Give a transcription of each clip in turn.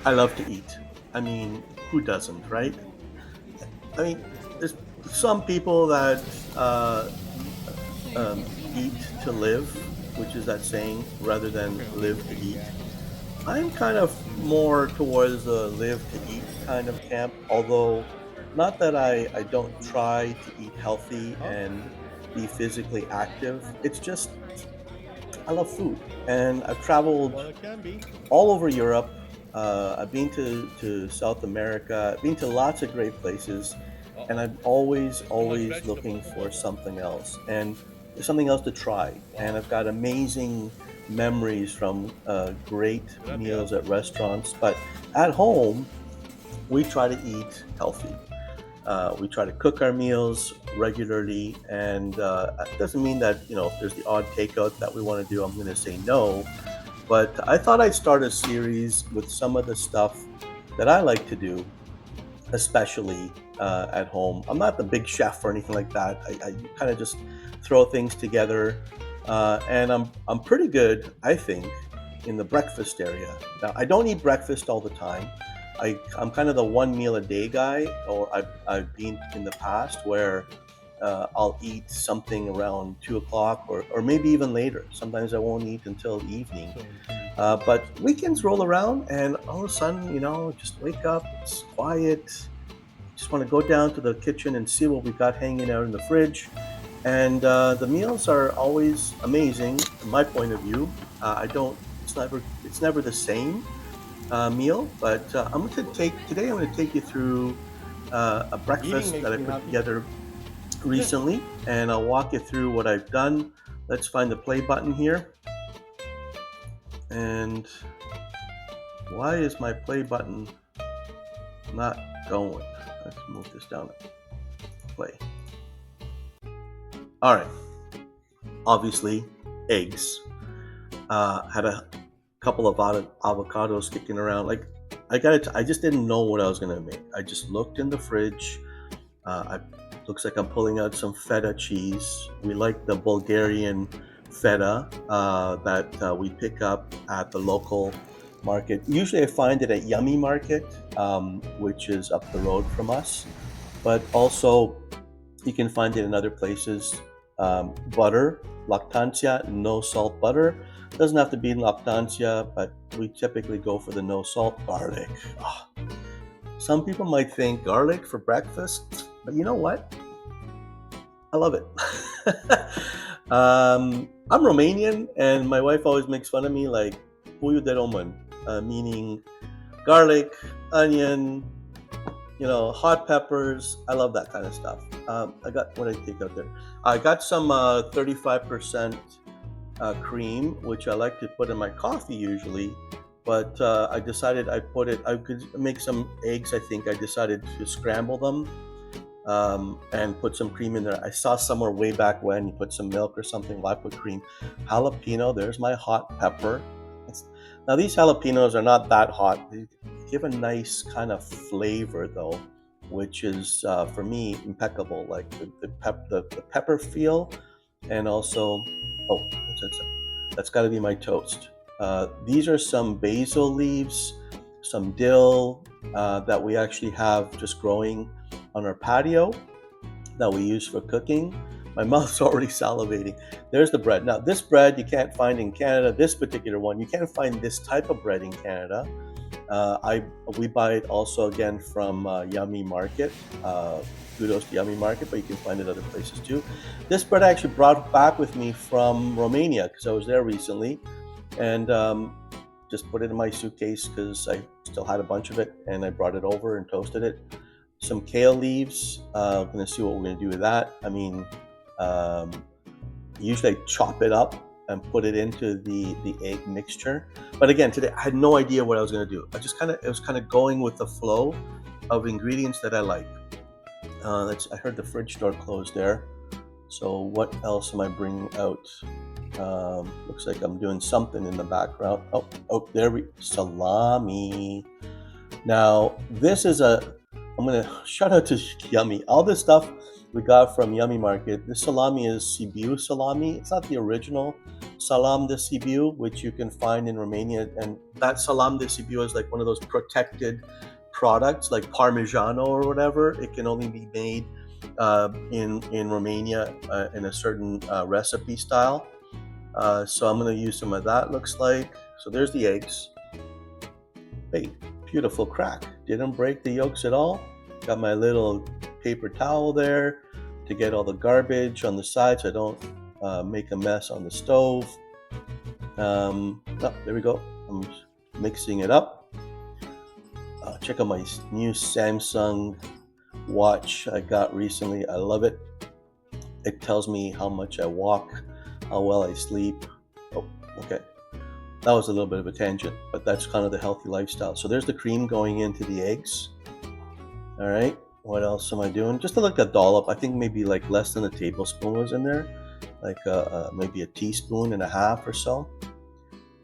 I love to eat. I mean, who doesn't, right? I mean, there's some people that eat to live, which is that saying, rather than live to eat. I'm kind of more towards the live to eat kind of camp, although not that I don't try to eat healthy and be physically active. It's just I love food, and I've traveled all over Europe. I've been to South America. I've been to lots of great places, and I'm always looking for something else and something else to try. And I've got amazing memories from great meals at restaurants. But at home, we try to eat healthy. We try to cook our meals regularly, and it doesn't mean that if there's the odd takeout that we want to do, I'm going to say no. But I thought I'd start a series with some of the stuff that I like to do, especially at home. I'm not the big chef or anything like that. I kind of just throw things together, and I'm pretty good, I think, in the breakfast area. Now, I don't eat breakfast all the time. I'm kind of the one meal a day guy, or I've been in the past where I'll eat something around 2 o'clock or maybe even later. Sometimes I won't eat until evening. But weekends roll around, and all of a sudden, just wake up, it's quiet. Just want to go down to the kitchen and see what we got hanging out in the fridge. And the meals are always amazing from my point of view. I don't. It's never the same meal, but I'm going to take you through a Eating breakfast makes that I me put happy. together Yeah. recently, and I'll walk you through what I've done. Let's find the play button here. And why is my play button not going? Let's move this down to play. All right. Obviously, eggs. Had a couple of avocados kicking around. Like I just didn't know what I was gonna make. I just looked in the fridge. Looks like I'm pulling out some feta cheese. We like the Bulgarian feta that we pick up at the local market. Usually, I find it at Yummy Market, which is up the road from us. But also, you can find it in other places. Butter, lactancia, no salt butter. Doesn't have to be lactancia, but we typically go for the no salt garlic. Ah, some people might think garlic for breakfast, but you know what? I love it. I'm Romanian, and my wife always makes fun of me like puyo de Roman, meaning garlic, onion, hot peppers. I love that kind of stuff. I got what I take out there. I got some 35% cream, which I like to put in my coffee usually. But I decided I could make some eggs. I think I decided to scramble them and put some cream in there. I saw somewhere way back when you put some milk or something. Why put cream? Jalapeno. There's my hot pepper. It's, now these jalapenos are not that hot. They give a nice kind of flavor though, which is for me impeccable. Like the pepper feel, and also what's that? That's got to be my toast. These are some basil leaves, some dill that we actually have just growing on our patio that we use for cooking. My mouth's already salivating. There's the bread. Now, this bread you can't find in Canada. This particular one, you can't find this type of bread in Canada. I We buy it also again from Yummy Market. Kudos to Yummy Market, but you can find it other places too. This bread I actually brought back with me from Romania because I was there recently, and just put it in my suitcase because I still had a bunch of it, and I brought it over and toasted it. Some kale leaves. I'm gonna see what we're gonna do with that. I mean, um, usually I chop it up and put it into the egg mixture. But again, today I had no idea what I was gonna do. It was kind of going with the flow of ingredients that I like. I heard the fridge door closed there. So what else am I bringing out? Looks like I'm doing something in the background. There we salami. Now this is a. I'm gonna shout out to Yummy. All this stuff we got from Yummy Market. This salami is Sibiu salami. It's not the original salam de Sibiu, which you can find in Romania. And that salam de Sibiu is like one of those protected products, like Parmigiano or whatever. It can only be made in Romania in a certain recipe style. So I'm going to use some of that. Looks like. So there's the eggs. Hey, beautiful crack. Didn't break the yolks at all. Got my little paper towel there to get all the garbage on the side so I don't make a mess on the stove. Oh, there we go. I'm mixing it up. Check out my new Samsung watch I got recently. I love it. It tells me how much I walk, how well I sleep. Oh, okay. That was a little bit of a tangent, but that's kind of the healthy lifestyle. So there's the cream going into the eggs. All right, what else am I doing? Just like a dollop. I think maybe like less than a tablespoon was in there, like maybe a teaspoon and a half or so.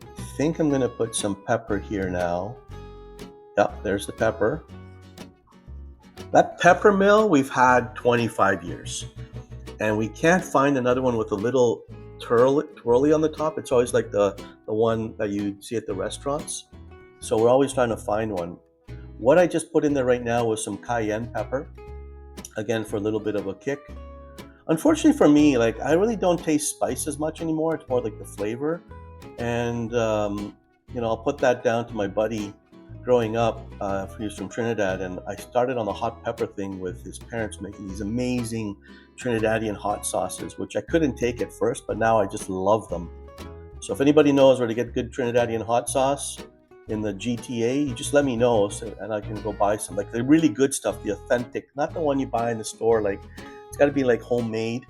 I think I'm gonna put some pepper here now. Yep, there's the pepper. That pepper mill we've had 25 years, and we can't find another one with a little twirly on the top. It's always like the one that you see at the restaurants. So we're always trying to find one. What I just put in there right now was some cayenne pepper, again for a little bit of a kick. Unfortunately for me, like I really don't taste spice as much anymore. It's more like the flavor, and I'll put that down to my buddy. Growing up, he was from Trinidad, and I started on the hot pepper thing with his parents making these amazing Trinidadian hot sauces, which I couldn't take at first, but now I just love them. So if anybody knows where to get good Trinidadian hot sauce in the GTA, you just let me know, and I can go buy some. Like the really good stuff, the authentic, not the one you buy in the store. Like it's got to be like homemade.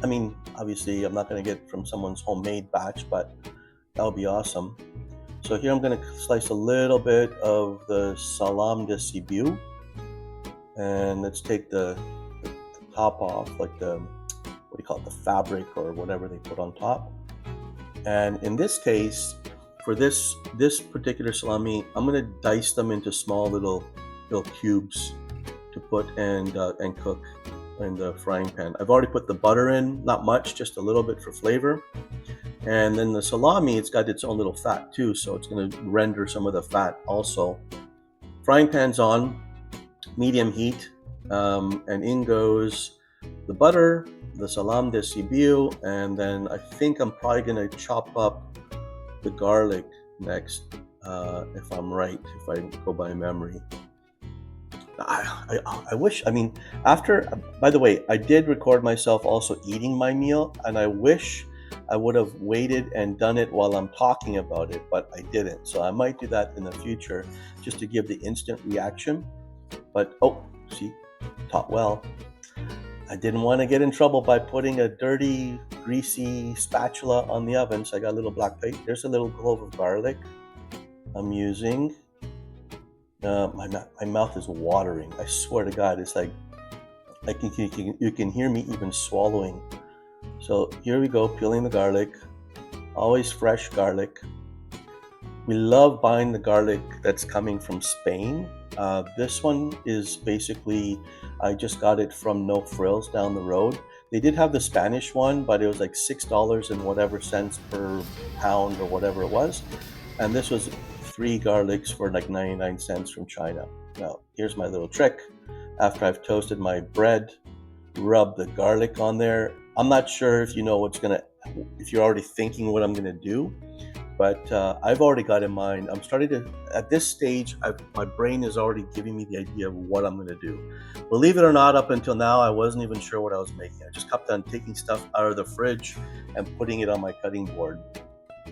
I mean, obviously, I'm not going to get from someone's homemade batch, but that would be awesome. So here I'm going to slice a little bit of the salam de Sibiu, and let's take the top off, like the, what do you call it, the fabric or whatever they put on top. And in this case, for this particular salami, I'm going to dice them into small little cubes to put and cook in the frying pan. I've already put the butter in, not much, just a little bit for flavor. And then the salami, it's got its own little fat too, so it's going to render some of the fat also. Frying pan's on, medium heat, and in goes the butter, the salam de Sibiu, and then I think I'm probably going to chop up the garlic next, if I'm right, if I go by memory. I wish, by the way, I did record myself also eating my meal, and I wish I would have waited and done it while I'm talking about it, but I didn't. So I might do that in the future just to give the instant reaction. But, oh, see, taught well. I didn't want to get in trouble by putting a dirty, greasy spatula on the oven, so I got a little black plate. There's a little clove of garlic I'm using. My mouth is watering. I swear to God, it's like you can hear me even swallowing. So here we go, peeling the garlic. Always fresh garlic. We love buying the garlic that's coming from Spain. This one is basically, I just got it from No Frills down the road. They did have the Spanish one, but it was like $6 and whatever cents per pound or whatever it was. And this was 3 garlics for like 99 cents from China. Now, here's my little trick. After I've toasted my bread, rub the garlic on there. I'm not sure if you know if you're already thinking what I'm gonna do, but I've already got in mind. I'm starting to, at this stage, my brain is already giving me the idea of what I'm gonna do. Believe it or not, up until now, I wasn't even sure what I was making. I just kept on taking stuff out of the fridge and putting it on my cutting board.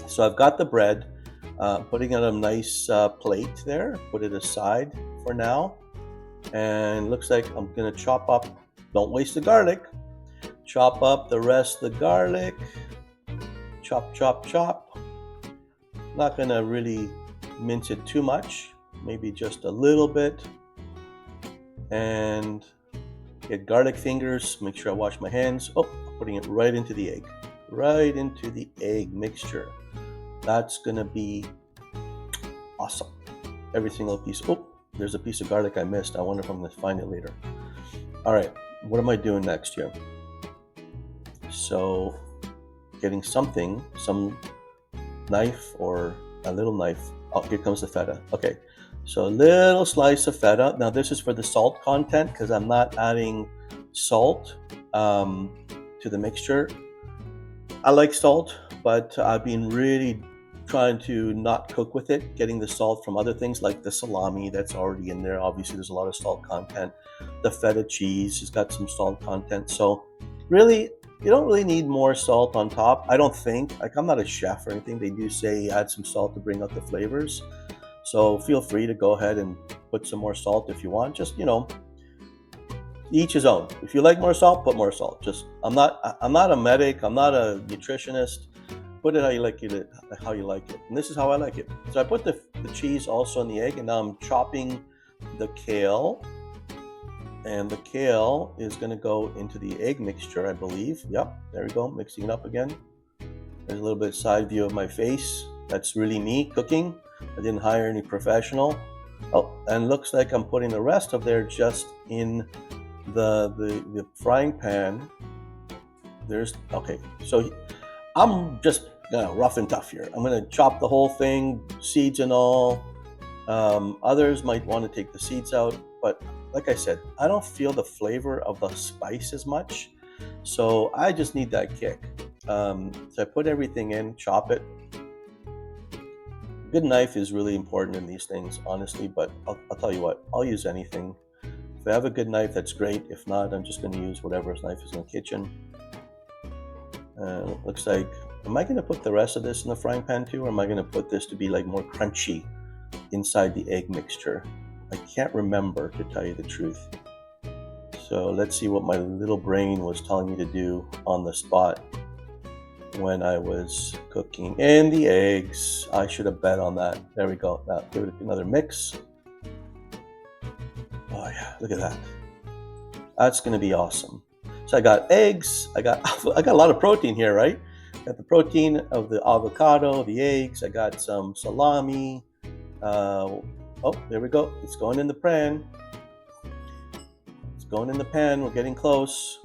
So I've got the bread, putting it on a nice plate there, put it aside for now. And looks like I'm gonna chop up, don't waste the garlic, chop up the rest of the garlic, chop, chop, chop. Not gonna really mince it too much, maybe just a little bit. And get garlic fingers, make sure I wash my hands. Oh, putting it right into the egg mixture. That's gonna be awesome. Every single piece. Oh, there's a piece of garlic I missed. I wonder if I'm gonna find it later. All right, what am I doing next here? So getting some knife or a little knife. Oh, here comes the feta. Okay, so a little slice of feta. Now this is for the salt content because I'm not adding salt to the mixture. I like salt, but I've been really trying to not cook with it, getting the salt from other things like the salami that's already in there. Obviously, there's a lot of salt content. The feta cheese has got some salt content. So, really, you don't really need more salt on top. I don't think. Like, I'm not a chef or anything. They do say add some salt to bring out the flavors. So, feel free to go ahead and put some more salt if you want. Just, each his own. If you like more salt, put more salt. Just I'm not a medic, I'm not a nutritionist. Put it how you like it, how you like it. And this is how I like it. So I put the cheese also in the egg, and now I'm chopping the kale. And the kale is going to go into the egg mixture, I believe. Yep, there we go, mixing it up again. There's a little bit side view of my face. That's really me cooking. I didn't hire any professional. Oh, and looks like I'm putting the rest of there just in the frying pan. Okay, so I'm just rough and tough here. I'm gonna chop the whole thing, seeds and all. Others might want to take the seeds out, but like I said, I don't feel the flavor of the spice as much, so I just need that kick. So I put everything in, chop it. Good knife is really important in these things, honestly, but I'll tell you what, I'll use anything. If I have a good knife, that's great. If not, I'm just going to use whatever knife is in the kitchen. Looks like, am I going to put the rest of this in the frying pan too, or am I going to put this to be like more crunchy inside the egg mixture? I can't remember, to tell you the truth. So let's see what my little brain was telling me to do on the spot when I was cooking. And the eggs, I should have bet on that. There we go. Now give it another mix. Oh yeah, look at that. That's gonna be awesome. So I got eggs, I got a lot of protein here, right? Got the protein of the avocado, the eggs, I got some salami. Oh, there we go. It's going in the pan. It's going in the pan. We're getting close.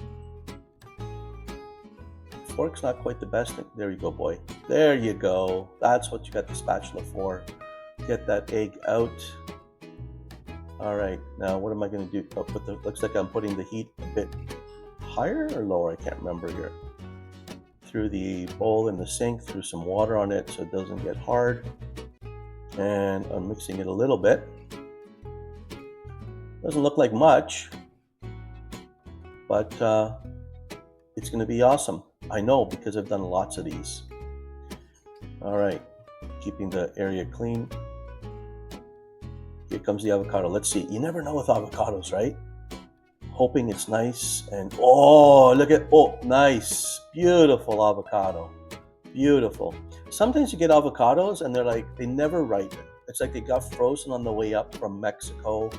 Fork's not quite the best thing. There you go, boy. There you go. That's what you got the spatula for. Get that egg out. All right, now what am I going to do? Looks like I'm putting the heat a bit higher or lower. I can't remember here. Through the bowl in the sink, threw some water on it so it doesn't get hard. And I'm mixing it a little bit. Doesn't look like much, but it's going to be awesome. I know, because I've done lots of these. All right, keeping the area clean. Here comes the avocado. Let's see. You never know with avocados, right? Hoping it's nice. And oh, look at, oh, nice. Beautiful avocado. Beautiful. Sometimes you get avocados and they're like, they never ripen. It's like they got frozen on the way up from Mexico.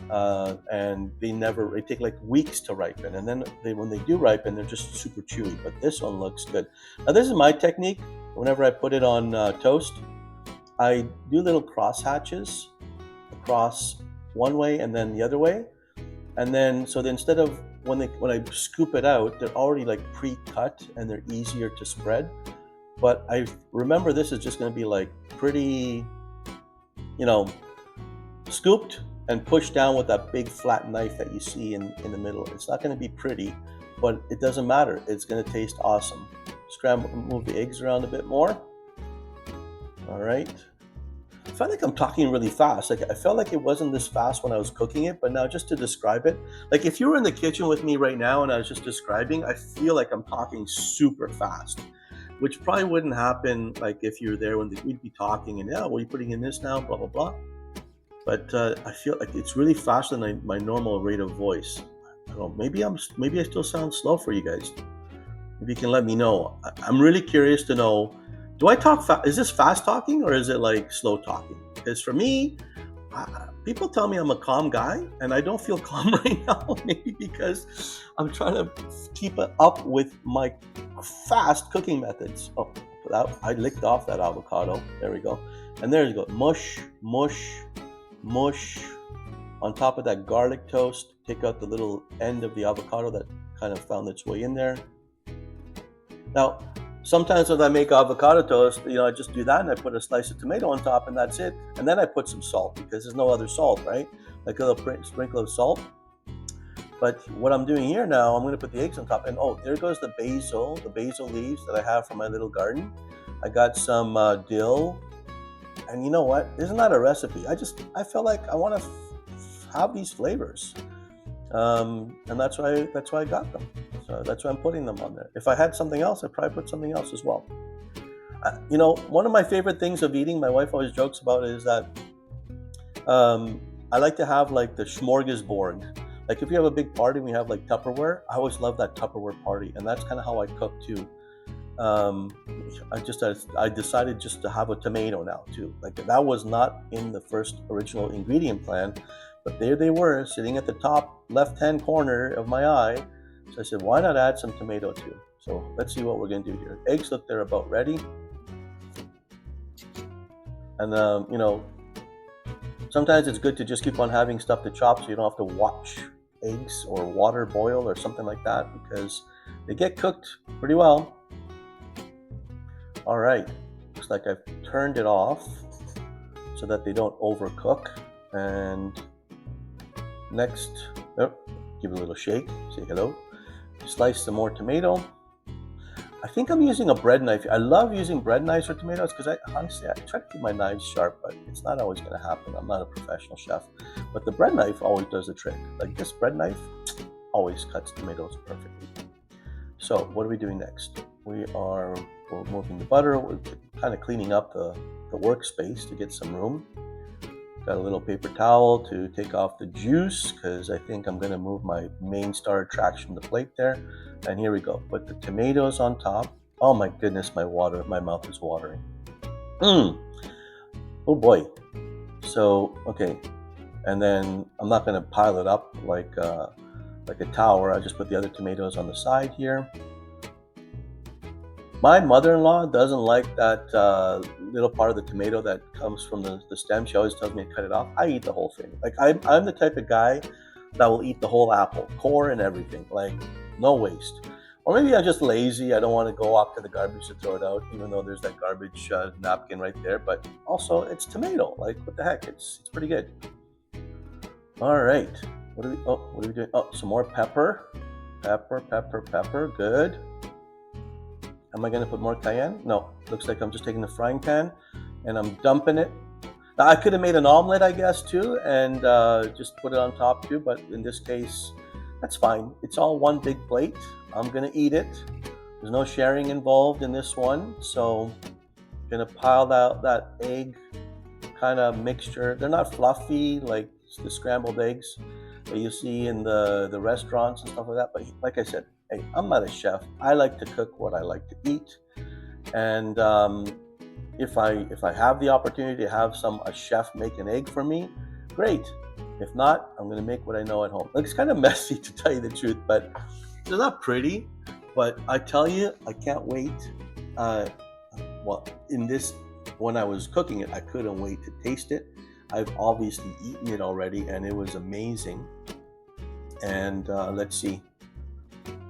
And they take like weeks to ripen, and then when they do ripen, they're just super chewy. But this one looks good. Now this is my technique. Whenever I put it on toast, I do little cross hatches across one way and then the other way, and then instead of when I scoop it out, they're already like pre-cut and they're easier to spread. But I remember this is just going to be like pretty, scooped and push down with that big flat knife that you see in the middle. It's not going to be pretty, but it doesn't matter. It's going to taste awesome. Move the eggs around a bit more. All right. I feel like I'm talking really fast. Like I felt like it wasn't this fast when I was cooking it, but now just to describe it, like if you were in the kitchen with me right now and I was just describing, I feel like I'm talking super fast, which probably wouldn't happen like if you were there when we'd be talking and what are you putting in this now, blah, blah, blah. But I feel like it's really faster than my normal rate of voice. I don't know, maybe I still sound slow for you guys. Maybe you can let me know. I'm really curious to know, do I talk fast? Is this fast talking or is it like slow talking? Because for me, people tell me I'm a calm guy and I don't feel calm right now. Maybe because I'm trying to keep up with my fast cooking methods. Oh, I licked off that avocado. There we go. And there you go. Mush, mush, mush, On top of that garlic toast, take out the little end of the avocado that kind of found its way in there. Now, sometimes when I make avocado toast, I just do that and I put a slice of tomato on top and that's it. And then I put some salt because there's no other salt, right? Like a little sprinkle of salt. But what I'm doing here now, I'm going to put the eggs on top. And oh, there goes the basil leaves that I have from my little garden. I got some dill. And you know what? This is not a recipe. I felt like I want to have these flavors. And that's why I got them. So that's why I'm putting them on there. If I had something else, I'd probably put something else as well. One of my favorite things of eating, my wife always jokes about it, is that I like to have like the smorgasbord. Like if you have a big party and we have like Tupperware, I always love that Tupperware party, and that's kind of how I cook too. I decided just to have a tomato now too. Like that was not in the first original ingredient plan, but there they were sitting at the top left-hand corner of my eye. So I said, why not add some tomato too? So let's see what we're going to do here. Eggs look they're about ready. And sometimes it's good to just keep on having stuff to chop so you don't have to watch eggs or water boil or something like that, because they get cooked pretty well. All right, looks like I've turned it off so that they don't overcook. And next, give it a little shake, say hello. Slice some more tomato. I think I'm using a bread knife. I love using bread knives for tomatoes because honestly, I try to keep my knives sharp, but it's not always going to happen. I'm not a professional chef, but the bread knife always does the trick. Like this bread knife always cuts tomatoes perfectly. So what are we doing next? We're moving the butter. We're kind of cleaning up the workspace to get some room. Got a little paper towel to take off the juice because I think I'm going to move my main star attraction, the plate there. And here we go. Put the tomatoes on top. Oh my goodness, my mouth is watering. Oh boy. So, okay. And then I'm not going to pile it up like a tower. I just put the other tomatoes on the side here. My mother-in-law doesn't like that little part of the tomato that comes from the stem. She always tells me to cut it off. I eat the whole thing. Like I'm the type of guy that will eat the whole apple, core and everything. Like no waste. Or maybe I'm just lazy. I don't want to go off to the garbage to throw it out, even though there's that garbage napkin right there. But also, it's tomato. Like what the heck? It's pretty good. All right. What are we doing? Oh, some more pepper. Pepper. Good. Am I going to put more cayenne? No. Looks like I'm just taking the frying pan and I'm dumping it. Now, I could have made an omelet, I guess, too, and just put it on top, too. But in this case, that's fine. It's all one big plate. I'm going to eat it. There's no sharing involved in this one. So I'm going to pile that egg kind of mixture. They're not fluffy like the scrambled eggs that you see in the restaurants and stuff like that. But like I said, hey, I'm not a chef. I like to cook what I like to eat. And if I have the opportunity to have a chef make an egg for me, great. If not, I'm going to make what I know at home. It's kind of messy to tell you the truth, but they're not pretty. But I tell you, I can't wait. When I was cooking it, I couldn't wait to taste it. I've obviously eaten it already, and it was amazing. And let's see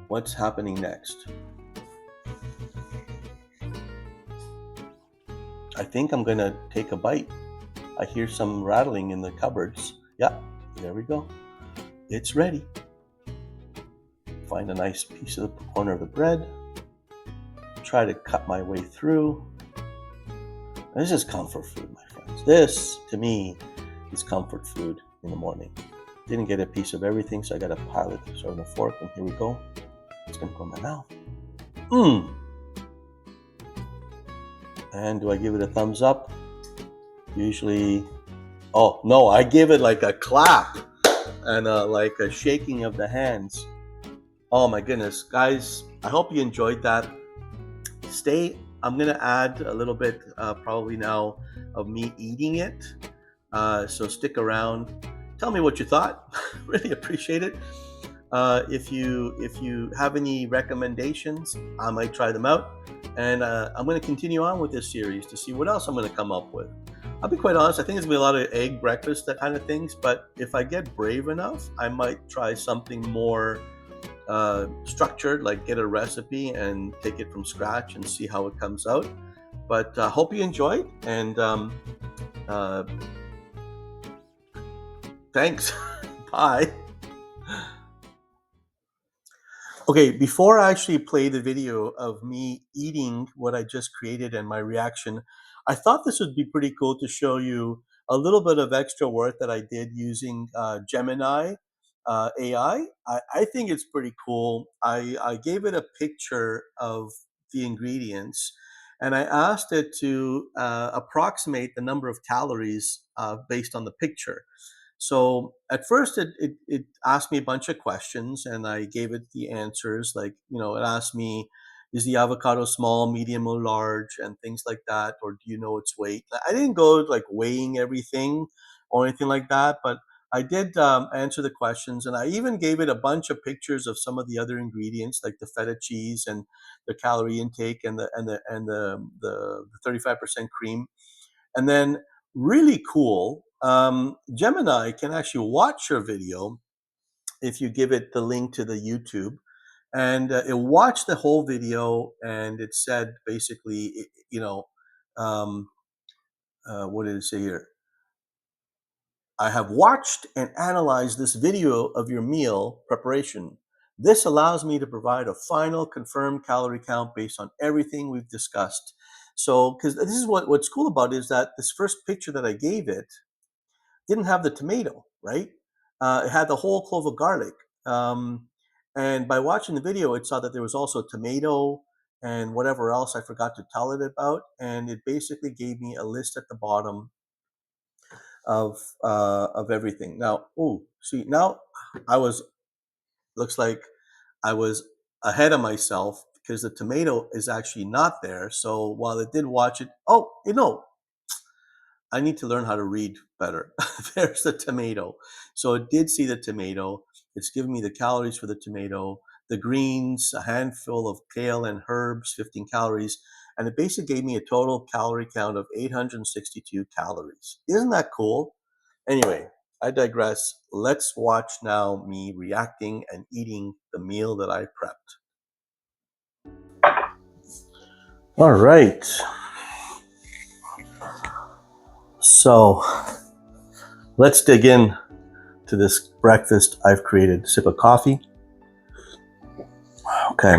what's happening next. I think I'm going to take a bite. I hear some rattling in the cupboards. Yeah, there we go. It's ready. Find a nice piece of the corner of the bread. Try to cut my way through. This is comfort food, my friends. This, to me, is comfort food in the morning. Didn't get a piece of everything, so I got to pile it sort of a fork, and here we go. It's going to go in my mouth. And do I give it a thumbs up? Usually, oh no, I give it like a clap and like a shaking of the hands. Oh my goodness, guys, I hope you enjoyed that. I'm going to add a little bit probably now of me eating it. So stick around. Tell me what you thought. Really appreciate it. If you have any recommendations, I might try them out. And I'm going to continue on with this series to see what else I'm going to come up with. I'll be quite honest, I think it's gonna be a lot of egg breakfast, that kind of things, but if I get brave enough, I might try something more structured, like get a recipe and take it from scratch and see how it comes out. But hope you enjoyed, and uh, thanks. Bye. Okay, before I actually play the video of me eating what I just created and my reaction, I thought this would be pretty cool to show you a little bit of extra work that I did using Gemini AI. I think it's pretty cool. I gave it a picture of the ingredients and I asked it to approximate the number of calories based on the picture. So at first, it asked me a bunch of questions, and I gave it the answers. Like, it asked me, is the avocado small, medium, or large, and things like that, or do you know its weight? I didn't go like weighing everything or anything like that, but I did answer the questions, and I even gave it a bunch of pictures of some of the other ingredients, like the feta cheese and the calorie intake and the 35% cream. And then, really cool, Gemini can actually watch your video if you give it the link to the YouTube. And it watched the whole video and it said basically, um, what did it say here? I have watched and analyzed this video of your meal preparation. This allows me to provide a final confirmed calorie count based on everything we've discussed. So, because this is what's cool about it is that this first picture that I gave it didn't have the tomato, right? It had the whole clove of garlic. Um, and by watching the video, it saw that there was also tomato and whatever else I forgot to tell it about. And it basically gave me a list at the bottom of everything. Now, see, now I was looks like I was ahead of myself because the tomato is actually not there. So while it did watch it, I need to learn how to read better. There's the tomato. So it did see the tomato. It's giving me the calories for the tomato, the greens, a handful of kale and herbs, 15 calories. And it basically gave me a total calorie count of 862 calories. Isn't that cool? Anyway, I digress. Let's watch now me reacting and eating the meal that I prepped. All right. So let's dig in to this breakfast I've created. Sip of coffee. Okay.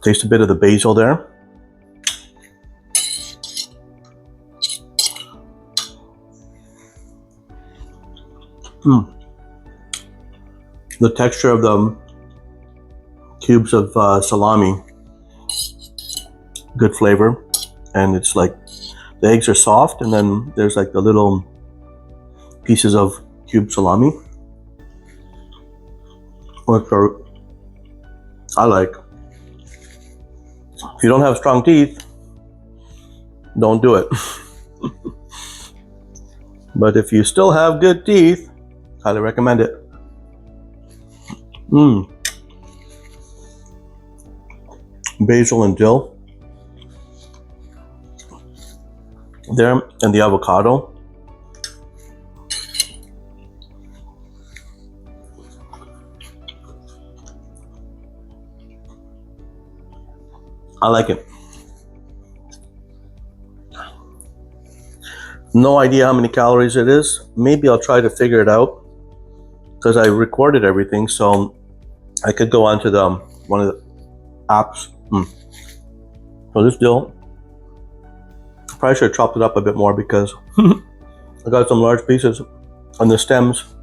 Taste a bit of the basil there. The texture of the cubes of salami, good flavor, and it's like the eggs are soft, and then there's like the little pieces of cubed salami, which I like. If you don't have strong teeth, don't do it. But if you still have good teeth, highly recommend it. Basil and dill there, and the avocado. I like it. No idea how many calories it is. Maybe I'll try to figure it out because I recorded everything, so I could go onto the one of the apps. So this dill, probably should have chopped it up a bit more because I got some large pieces on the stems.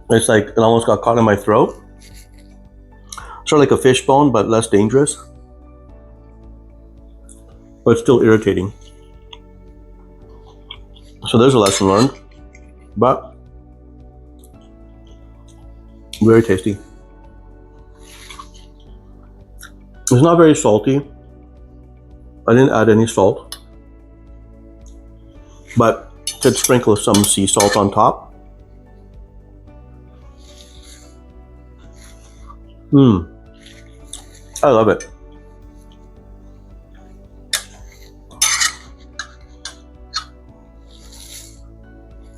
It's like it almost got caught in my throat. Sort of like a fish bone, but less dangerous. But still irritating. So there's a lesson learned. But very tasty. It's not very salty. I didn't add any salt. But Could sprinkle some sea salt on top. I love it.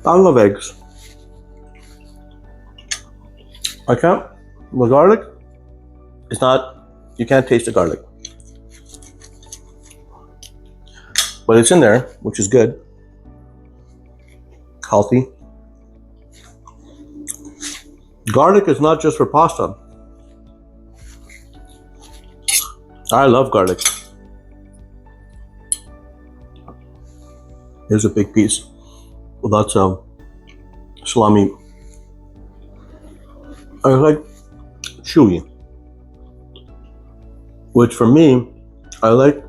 I love eggs. I can't. The garlic is not, you can't taste the garlic. But it's in there, which is good. Healthy. Garlic is not just for pasta. I love garlic. Here's a big piece with lots of salami. I like chewy, which for me, I like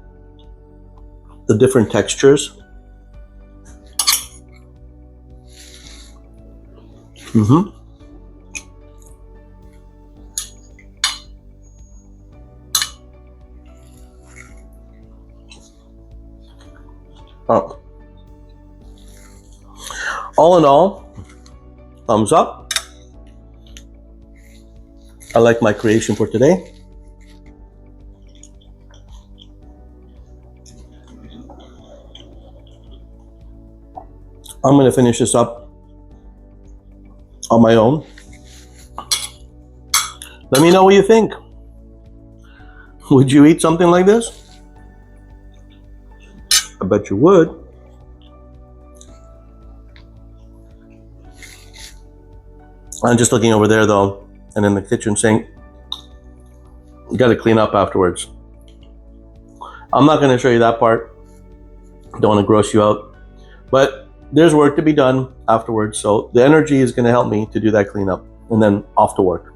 the different textures. Oh. All in all, thumbs up. I like my creation for today. I'm going to finish this up on my own. Let me know what you think. Would you eat something like this? I bet you would. I'm just looking over there though, and in the kitchen sink, you got to clean up afterwards. I'm not going to show you that part. Don't want to gross you out, but there's work to be done afterwards. So the energy is going to help me to do that cleanup, and then off to work.